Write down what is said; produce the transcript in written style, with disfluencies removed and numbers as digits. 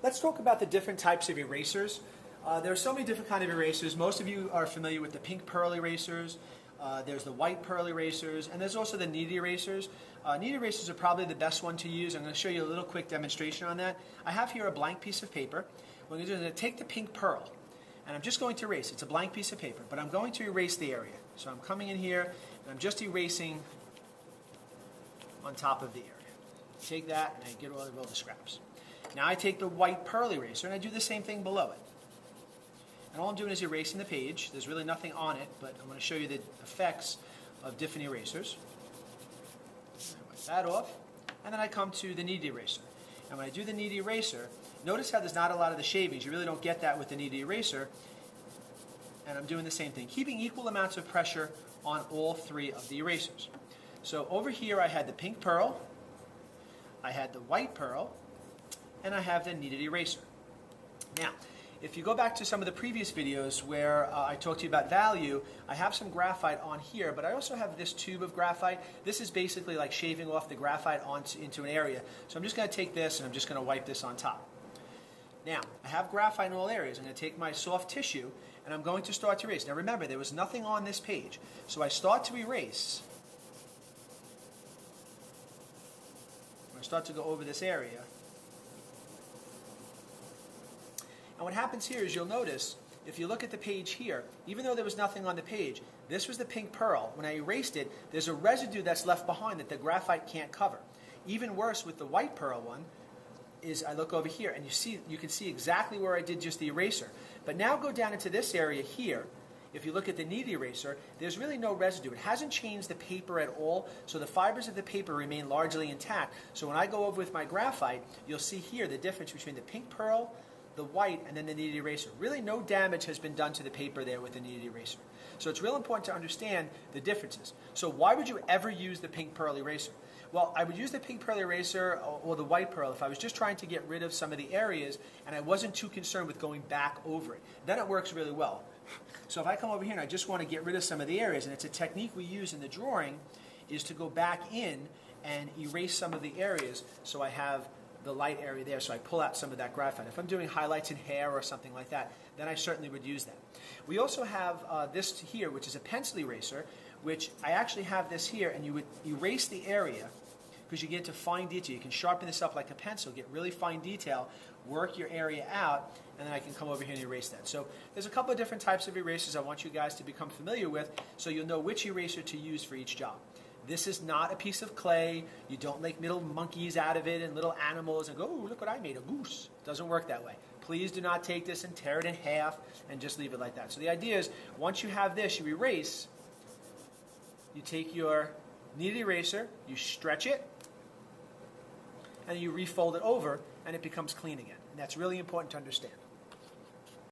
Let's talk about the different types of erasers. There are so many different kinds of erasers. Most of you are familiar with the pink pearl erasers. There's the white pearl erasers, and there's also the knead erasers. Knead erasers are probably the best one to use. I'm going to show you a little quick demonstration on that. I have here a blank piece of paper. What I'm going to do is I'm going to take the pink pearl, and I'm just going to erase. It's a blank piece of paper, but I'm going to erase the area. So I'm coming in here, and I'm just erasing on top of the area. Take that, and I get all the scraps. Now I take the white pearl eraser, and I do the same thing below it. And all I'm doing is erasing the page. There's really nothing on it, but I'm going to show you the effects of different erasers. I wipe that off, and then I come to the knead eraser. And when I do the knead eraser, notice how there's not a lot of the shavings. You really don't get that with the knead eraser. And I'm doing the same thing, keeping equal amounts of pressure on all three of the erasers. So over here I had the pink pearl, I had the white pearl, and I have the kneaded eraser. Now, if you go back to some of the previous videos where I talked to you about value, I have some graphite on here, but I also have this tube of graphite. This is basically like shaving off the graphite into an area. So I'm just going to take this and I'm just going to wipe this on top. Now, I have graphite in all areas. I'm going to take my soft tissue and I'm going to start to erase. Now remember, there was nothing on this page. So I start to erase. I start to go over this area. And what happens here is you'll notice, if you look at the page here, even though there was nothing on the page, this was the pink pearl. When I erased it, there's a residue that's left behind that the graphite can't cover. Even worse with the white pearl one is I look over here and you can see exactly where I did just the eraser. But now go down into this area here. If you look at the knead eraser, there's really no residue. It hasn't changed the paper at all, so the fibers of the paper remain largely intact. So when I go over with my graphite, you'll see here the difference between the pink pearl, the white, and then the kneaded eraser. Really no damage has been done to the paper there with the kneaded eraser. So it's real important to understand the differences. So why would you ever use the pink pearl eraser? Well, I would use the pink pearl eraser or the white pearl if I was just trying to get rid of some of the areas and I wasn't too concerned with going back over it. Then it works really well. So if I come over here and I just want to get rid of some of the areas, and it's a technique we use in the drawing, is to go back in and erase some of the areas so I have the light area there, so I pull out some of that graphite. If I'm doing highlights in hair or something like that, then I certainly would use that. We also have this here, which is a pencil eraser, which I actually have this here, and you would erase the area because you get to fine detail. You can sharpen this up like a pencil, get really fine detail, work your area out, and then I can come over here and erase that. So there's a couple of different types of erasers I want you guys to become familiar with so you'll know which eraser to use for each job. This is not a piece of clay. You don't make little monkeys out of it and little animals and go, oh, look what I made, a goose. It doesn't work that way. Please do not take this and tear it in half and just leave it like that. So the idea is, once you have this, you erase, you take your kneaded eraser, you stretch it, and you refold it over, and it becomes clean again. And that's really important to understand.